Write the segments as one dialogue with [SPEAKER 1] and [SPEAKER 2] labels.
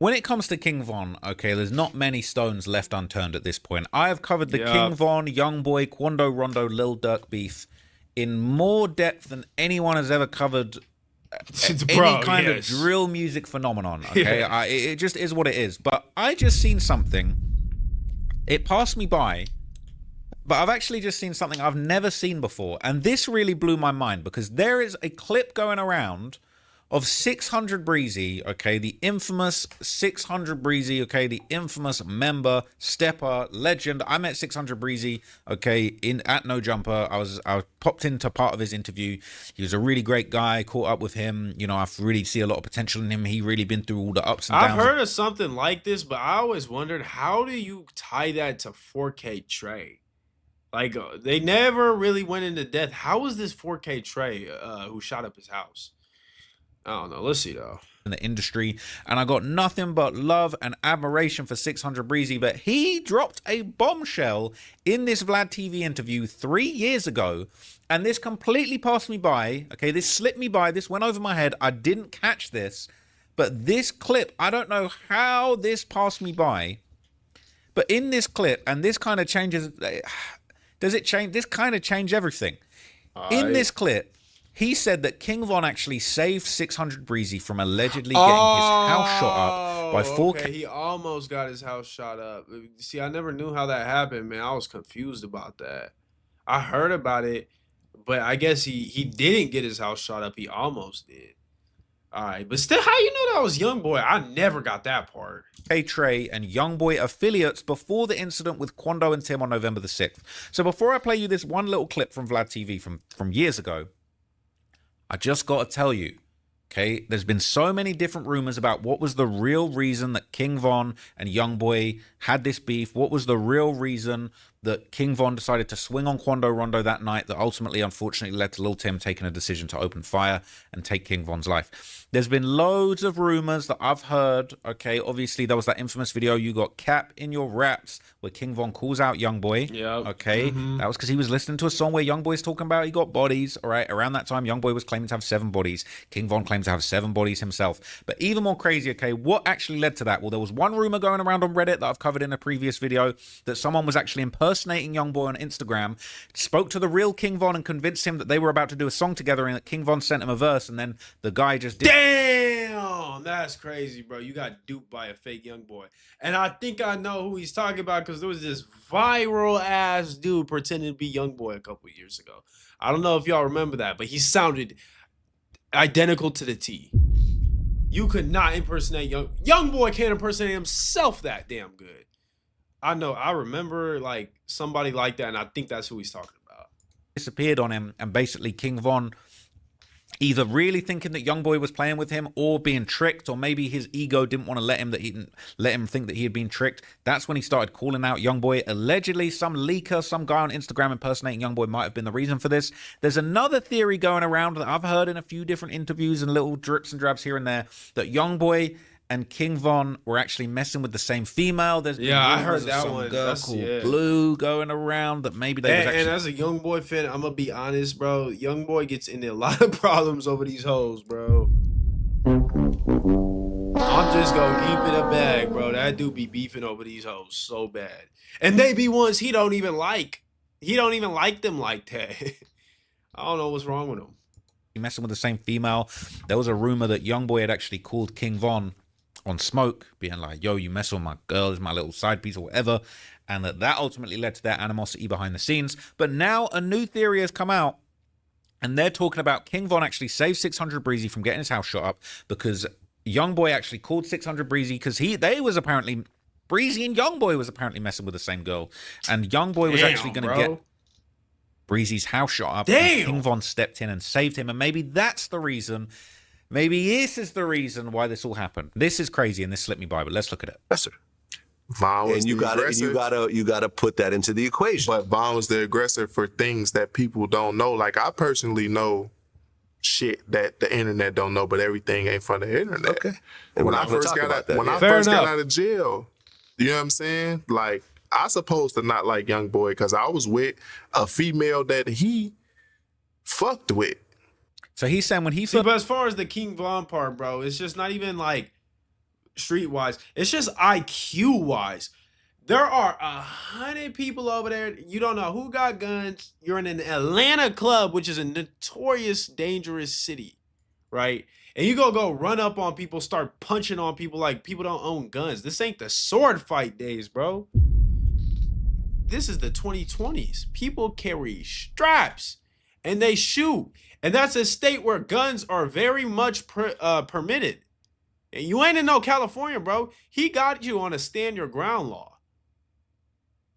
[SPEAKER 1] When it comes to King Von, okay, there's not many stones left unturned at this point. I have covered the King Von, Youngboy, Quando Rondo, Lil Durk beef in more depth than anyone has ever covered any kind of drill music phenomenon, okay? Yeah. It just is what it is. But I just seen something. It passed me by, but I've actually just seen something I've never seen before. And this really blew my mind because there is a clip going around of 600Breezy, okay, the infamous 600Breezy, okay, the infamous member, stepper, legend. I met 600Breezy, okay, at No Jumper. I popped into part of his interview. He was a really great guy. Caught up with him. You know, I really see a lot of potential in him. He really been through all the ups and downs.
[SPEAKER 2] I've heard of something like this, but I always wondered, how do you tie that to 4K Trey? Like, they never really went into depth. How was this 4K Trey who shot up his house? I don't know. Let's see, though.
[SPEAKER 1] In the industry, and I got nothing but love and admiration for 600Breezy, but he dropped a bombshell in this Vlad TV interview 3 years ago, and this completely passed me by. Okay, this slipped me by. This went over my head. I didn't catch this, but this clip, I don't know how this passed me by, but in this clip, and this kind of changes, does it change? This kind of changed everything. In this clip, he said that King Von actually saved 600Breezy from allegedly getting his house shot up by 4K.
[SPEAKER 2] Okay, he almost got his house shot up. See, I never knew how that happened, man. I was confused about that. I heard about it, but I guess he didn't get his house shot up. He almost did. All right, but still, how you know that was Youngboy? I never got that part.
[SPEAKER 1] Trey and Youngboy affiliates before the incident with Quando and Tim on November the 6th. So before I play you this one little clip from Vlad TV from years ago, I just got to tell you, okay, there's been so many different rumors about what was the real reason that King Von and Youngboy had this beef. What was the real reason that King Von decided to swing on Quando Rondo that night that ultimately, unfortunately, led to Lil Tim taking a decision to open fire and take King Von's life. There's been loads of rumors that I've heard, okay? Obviously, there was that infamous video, You Got Cap in Your Raps, where King Von calls out Youngboy, okay? That was because he was listening to a song where Youngboy's talking about he got bodies, all right? Around that time, Youngboy was claiming to have 7 bodies. King Von claimed to have 7 bodies himself. But even more crazy, okay, what actually led to that? Well, there was one rumor going around on Reddit that I've covered in a previous video that someone was actually impersonating Youngboy on Instagram, spoke to the real King Von and convinced him that they were about to do a song together and that King Von sent him a verse, and then the guy just did.
[SPEAKER 2] Damn, that's crazy, bro. You got duped by a fake Youngboy. And I think I know who he's talking about because there was this viral ass dude pretending to be Youngboy a couple years ago. I don't know if y'all remember that, but he sounded identical to the T. You could not impersonate Youngboy can't impersonate himself that damn good. I know. I remember like somebody like that, and I think that's who he's talking about.
[SPEAKER 1] Disappeared on him, and basically King Von either really thinking that Youngboy was playing with him or being tricked, or maybe his ego didn't want to let him think that he had been tricked. That's when he started calling out Youngboy. Allegedly, some leaker, some guy on Instagram impersonating Youngboy might have been the reason for this. There's another theory going around that I've heard in a few different interviews and little drips and drabs here and there that Youngboy and King Von were actually messing with the same female. There's been
[SPEAKER 2] I heard that
[SPEAKER 1] some
[SPEAKER 2] one.
[SPEAKER 1] girl called Blue going around that maybe they was actually...
[SPEAKER 2] And as a Youngboy fan, I'm gonna be honest, bro. Youngboy gets into a lot of problems over these hoes, bro. I'm just gonna keep it a bag, bro. That dude be beefing over these hoes so bad, and they be ones he don't even like. He don't even like them like that. I don't know what's wrong with him.
[SPEAKER 1] Messing with the same female. There was a rumor that Youngboy had actually called King Von on Smoke, being like, yo, you mess with my girl, is my little side piece or whatever, and that ultimately led to their animosity behind the scenes. But now a new theory has come out, and they're talking about King Von actually saved 600Breezy from getting his house shot up because Youngboy actually called 600Breezy because Breezy and Youngboy was apparently messing with the same girl, and Youngboy was actually going to get Breezy's house shot up. And King Von stepped in and saved him, and maybe that's the reason. Maybe this is the reason why this all happened. This is crazy, and this slipped me by, but let's look at it.
[SPEAKER 3] Yes, sir. Von was you gotta put that into the equation.
[SPEAKER 4] But Von was the aggressor for things that people don't know. Like, I personally know shit that the internet don't know, but everything ain't from the internet.
[SPEAKER 3] Okay.
[SPEAKER 4] And when I first got out of jail, you know what I'm saying? Like, I supposed to not like Youngboy because I was with a female that he fucked with.
[SPEAKER 1] So he's saying when he...
[SPEAKER 2] but as far as the King Von part, bro, it's just not even like streetwise. It's just IQ-wise. There are 100 people over there. You don't know who got guns. You're in an Atlanta club, which is a notorious, dangerous city, right? And you go run up on people, start punching on people like people don't own guns. This ain't the sword fight days, bro. This is the 2020s. People carry straps and they shoot. And that's a state where guns are very much permitted. And you ain't in no California, bro. He got you on a stand your ground law.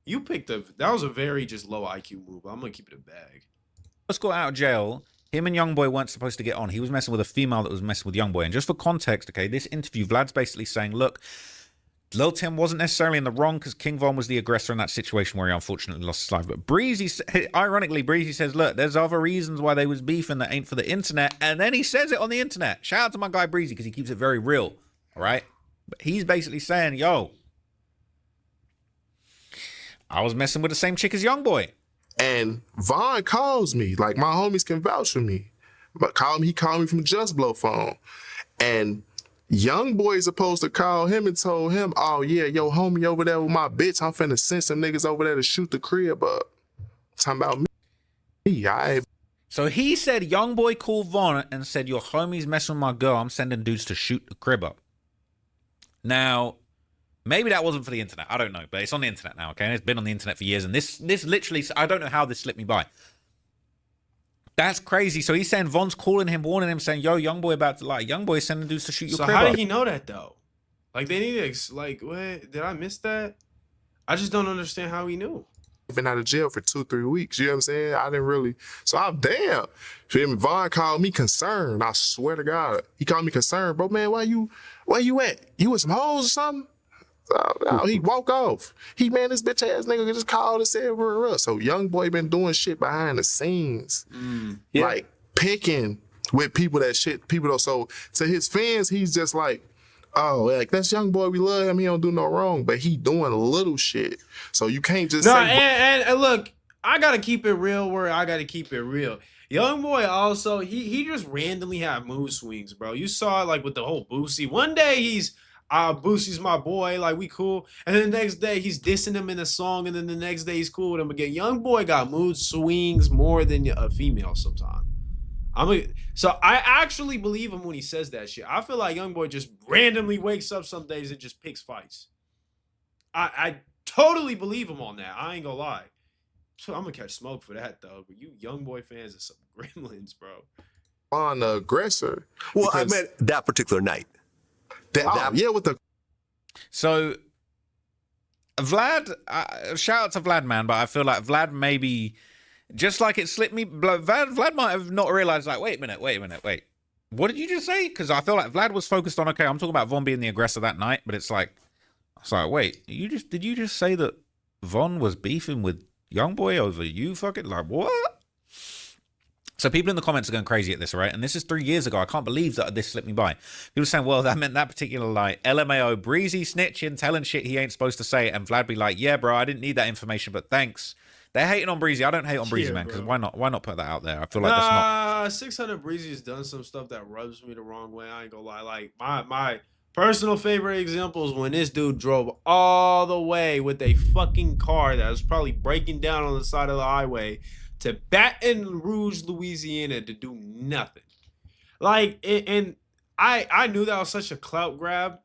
[SPEAKER 2] You picked that was a very just low IQ move. I'm going to keep it a bag.
[SPEAKER 1] Let's go out of jail. Him and Youngboy weren't supposed to get on. He was messing with a female that was messing with Youngboy. And just for context, okay, this interview, Vlad's basically saying, look, Lil Tim wasn't necessarily in the wrong because King Von was the aggressor in that situation where he unfortunately lost his life. But Breezy, ironically, Breezy says, look, there's other reasons why they was beefing that ain't for the internet. And then he says it on the internet. Shout out to my guy Breezy because he keeps it very real. All right? But he's basically saying, yo, I was messing with the same chick as Youngboy.
[SPEAKER 4] And Von calls me. Like, my homies can vouch for me. But he called me from Just Blow phone. And Youngboy is supposed to call him and told him, oh, yeah, yo, homie over there with my bitch, I'm finna send some niggas over there to shoot the crib up. Talking about me.
[SPEAKER 1] So he said Youngboy called Von and said, your homie's messing with my girl. I'm sending dudes to shoot the crib up. Now, maybe that wasn't for the internet. I don't know. But it's on the internet now, okay? And it's been on the internet for years. And this literally, I don't know how this slipped me by. That's crazy. So he's saying Von's calling him, warning him, saying, yo, Youngboy about to, like, Youngboy sending dudes to shoot your crib up.
[SPEAKER 2] So how did he know that, though? Like, they need to, like, what? Did I miss that? I just don't understand how he knew.
[SPEAKER 4] Been out of jail for 2-3 weeks. You know what I'm saying? I didn't really. So I'm damn. Feel me? Von called me concerned. I swear to God. He called me concerned. Bro, man, where you at? You with some hoes or something? He walk off. Man, this bitch ass nigga just called and said we're up. So Youngboy been doing shit behind the scenes.
[SPEAKER 1] Yeah.
[SPEAKER 4] Like picking with people though. So to his fans, he's just like, oh, like that's Youngboy, we love him, he don't do no wrong. But he doing a little shit. So you can't just say
[SPEAKER 2] and look, I gotta keep it real where I gotta keep it real. Youngboy also, he just randomly had mood swings, bro. You saw it like with the whole Boosie. One day he's Boosie's my boy, like we cool. And then the next day he's dissing him in a song, and then the next day he's cool with him again. Youngboy got mood swings more than a female sometimes. So I actually believe him when he says that shit. I feel like Youngboy just randomly wakes up some days and just picks fights. I totally believe him on that. I ain't gonna lie. So I'm gonna catch smoke for that though. But you Youngboy fans are some gremlins, bro.
[SPEAKER 4] On the aggressor.
[SPEAKER 3] Well, I meant that particular night.
[SPEAKER 4] Yeah, with the.
[SPEAKER 1] So Vlad, shout out to Vlad, man, but I feel like Vlad maybe, just like it slipped me, Vlad might have not realized, like, wait a minute. What did you just say? Because I feel like Vlad was focused on, okay, I'm talking about Von being the aggressor that night, but it's like, wait, did you just say that Von was beefing with Youngboy over you fucking, like, what? So people in the comments are going crazy at this, right? And this is 3 years ago. I can't believe that this slipped me by. People saying, well, that meant that particular lie. LMAO, Breezy snitching, telling shit he ain't supposed to say. And Vlad be like, yeah, bro, I didn't need that information, but thanks. They're hating on Breezy. I don't hate on Breezy, man, because why not put that out there? I feel like that's not...
[SPEAKER 2] 600Breezy's has done some stuff that rubs me the wrong way. I ain't gonna lie. Like, my personal favorite example is when this dude drove all the way with a fucking car that was probably breaking down on the side of the highway to Baton Rouge, Louisiana, to do nothing. Like, and I knew that was such a clout grab,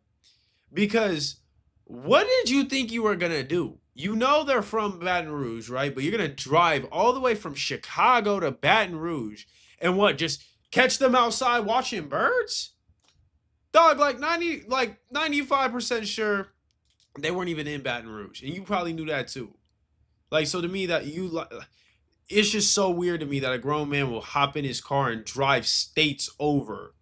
[SPEAKER 2] because what did you think you were gonna do? You know they're from Baton Rouge, right? But you're gonna drive all the way from Chicago to Baton Rouge and what? Just catch them outside watching birds? Dog, like 95% sure they weren't even in Baton Rouge, and you probably knew that too. Like, so to me, that it's just so weird to me that a grown man will hop in his car and drive states over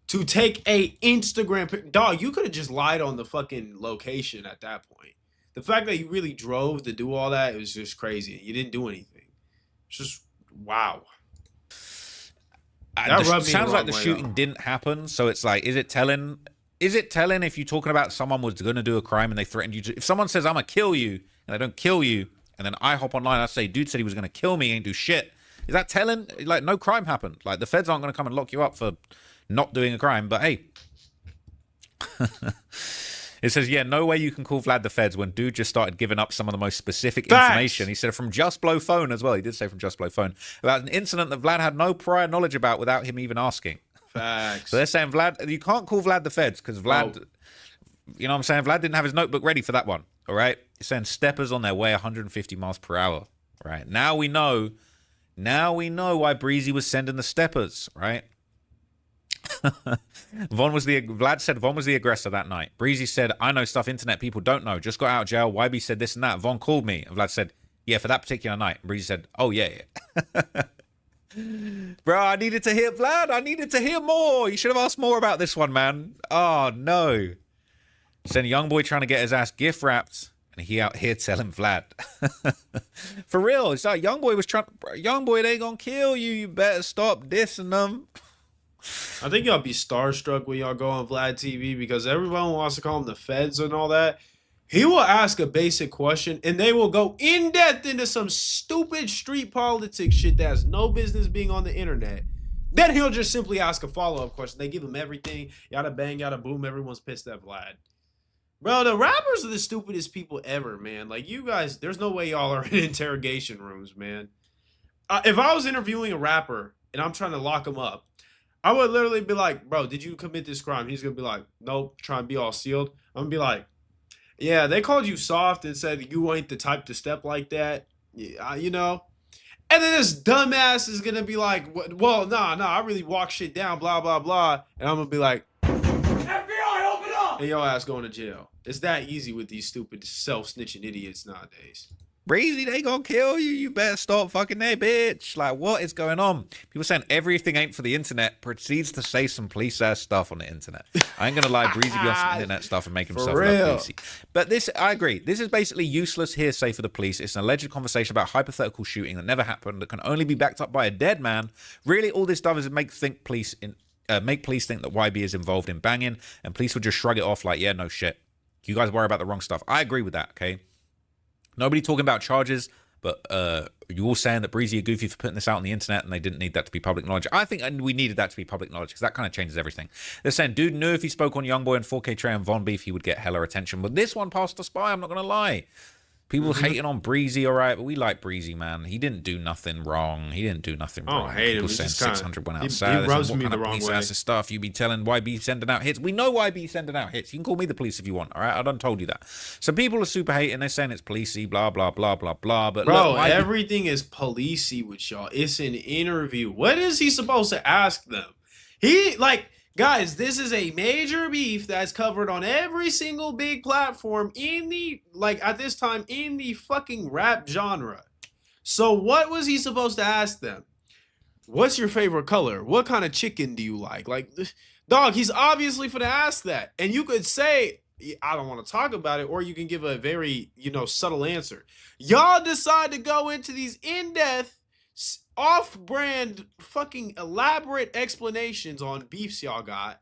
[SPEAKER 2] to take a Instagram pic. Dog, you could have just lied on the fucking location at that point. The fact that you really drove to do all that, it was just crazy. You didn't do anything. It's just, wow.
[SPEAKER 1] It sounds like the shooting didn't happen. So it's like, is it telling if you're talking about someone was going to do a crime and they threatened you to, if someone says, I'm going to kill you, and they don't kill you, and then I hop online, I say, dude said he was going to kill me, ain't do shit. Is that telling? Like, no crime happened. Like, the feds aren't going to come and lock you up for not doing a crime. But hey, It says, yeah, no way you can call Vlad the feds when dude just started giving up some of the most specific information. He said from Just Blow Phone as well. He did say from Just Blow Phone about an incident that Vlad had no prior knowledge about without him even asking.
[SPEAKER 2] Facts.
[SPEAKER 1] So they're saying Vlad, you can't call Vlad the feds because Vlad, you know what I'm saying? Vlad didn't have his notebook ready for that one. All right. He's saying steppers on their way 150 miles per hour. Right. Now we know why Breezy was sending the steppers. Right. Vlad said Von was the aggressor that night. Breezy said, I know stuff internet people don't know. Just got out of jail. YB said this and that. Von called me. And Vlad said, yeah, for that particular night. And Breezy said, oh, yeah. Bro, I needed to hear Vlad. I needed to hear more. You should have asked more about this one, man. Oh, no. Then Youngboy trying to get his ass gift wrapped. And he out here telling Vlad. For real. It's like Youngboy was trying. Youngboy, they gonna kill you. You better stop dissing them.
[SPEAKER 2] I think y'all be starstruck when y'all go on Vlad TV because everyone wants to call him the feds and all that. He will ask a basic question and they will go in depth into some stupid street politics shit that has no business being on the internet. Then he'll just simply ask a follow-up question. They give him everything. Yada bang, yada boom. Everyone's pissed at Vlad. Bro, the rappers are the stupidest people ever, man. Like, you guys, there's no way y'all are in interrogation rooms, man. If I was interviewing a rapper and I'm trying to lock him up, I would literally be like, bro, did you commit this crime? He's going to be like, nope, try and be all sealed. I'm going to be like, yeah, they called you soft and said you ain't the type to step like that. Yeah, you know? And then this dumbass is going to be like, well, nah, I really walk shit down, blah, blah, blah. And I'm going to be like, FBI, open up! And your ass going to jail. It's that easy with these stupid self-snitching idiots nowadays.
[SPEAKER 1] Breezy, they gonna kill you. You better stop fucking that bitch. Like, what is going on? People saying everything ain't for the internet proceeds to say some police ass stuff on the internet. I ain't gonna lie, Breezy be on some internet stuff and make himself look policy. But this, I agree. This is basically useless hearsay for the police. It's an alleged conversation about hypothetical shooting that never happened that can only be backed up by a dead man. Really, all this does is make police think that YB is involved in banging, and police would just shrug it off like, yeah, no shit. You guys worry about the wrong stuff. I agree with that. Okay. Nobody talking about charges, but you all saying that Breezy are goofy for putting this out on the internet and they didn't need that to be public knowledge. I think we needed that to be public knowledge because that kind of changes everything. They're saying, dude knew if he spoke on Youngboy and 4K Trey and Von Beef, he would get hella attention. But this one passed us by, I'm not going to lie. People hating on Breezy, all right, but we like Breezy, man. He didn't do nothing wrong. He didn't do nothing wrong.
[SPEAKER 2] I hate him.
[SPEAKER 1] People saying 600 went outside.
[SPEAKER 2] He rubs me the wrong way.
[SPEAKER 1] Stuff. You be telling YB sending out hits. We know YB sending out hits. You can call me the police if you want, all right? I done told you that. So people are super hating. They're saying it's policey, blah, blah, blah, blah, blah. But
[SPEAKER 2] bro,
[SPEAKER 1] look,
[SPEAKER 2] everything is policey with y'all. It's an interview. What is he supposed to ask them? Guys, this is a major beef that's covered on every single big platform in the, at this time, in the fucking rap genre. So what was he supposed to ask them? What's your favorite color? What kind of chicken do you like? Dog, he's obviously finna ask that. And you could say, I don't want to talk about it, or you can give a very, subtle answer. Y'all decide to go into these in-depth, off-brand fucking elaborate explanations on beefs y'all got,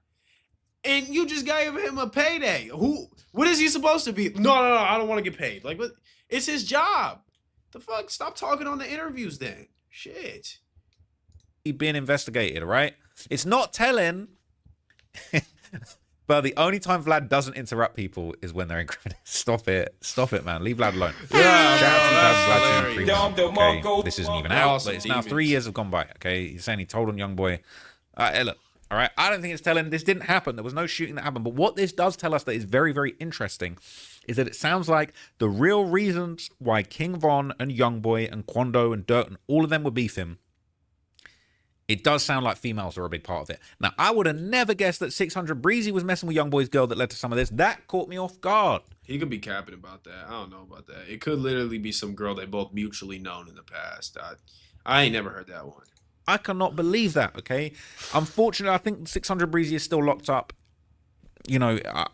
[SPEAKER 2] and you just gave him a payday. What is he supposed to be? No, I don't want to get paid. What? It's his job. The fuck? Stop talking on the interviews then. Shit.
[SPEAKER 1] He being investigated, right? It's not telling. But the only time Vlad doesn't interrupt people is when they're incriminated. Stop it, man. Leave Vlad alone.
[SPEAKER 2] Yeah,
[SPEAKER 1] okay? This isn't even out, but it's now 3 years have gone by. Okay, he's saying he told on Youngboy. Hey, look, all right. I don't think it's telling. This didn't happen. There was no shooting that happened. But what this does tell us that is very, very interesting is that it sounds like the real reasons why King Von and Youngboy and Quando and Dirt and all of them were beefing. It does sound like females are a big part of it. Now, I would have never guessed that 600Breezy was messing with Youngboy's girl that led to some of this. That caught me off guard.
[SPEAKER 2] He could be capping about that. I don't know about that. It could literally be some girl they both mutually known in the past. I ained never heard that one.
[SPEAKER 1] I cannot believe that, okay? Unfortunately, I think 600Breezy is still locked up. I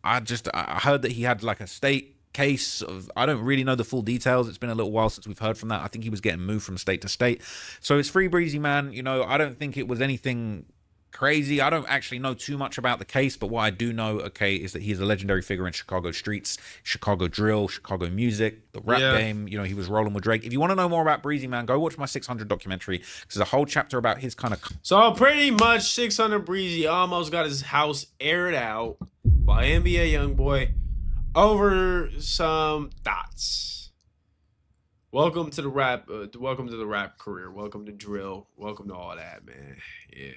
[SPEAKER 1] heard that he had a state case of, I don't really know the full details. It's been a little while since we've heard from that. I think he was getting moved from state to state. So it's free Breezy, man. I don't think it was anything crazy. I don't actually know too much about the case, but what I do know, okay, is that he's a legendary figure in Chicago streets, Chicago drill, Chicago music, the rap game. You know, he was rolling with Drake. If you want to know more about Breezy, man, go watch my 600 documentary. There's a whole chapter about his kind of...
[SPEAKER 2] So pretty much 600 Breezy almost got his house aired out by NBA Youngboy over some thoughts. Welcome to the rap career. Welcome to drill. Welcome to all that, man. Yeah.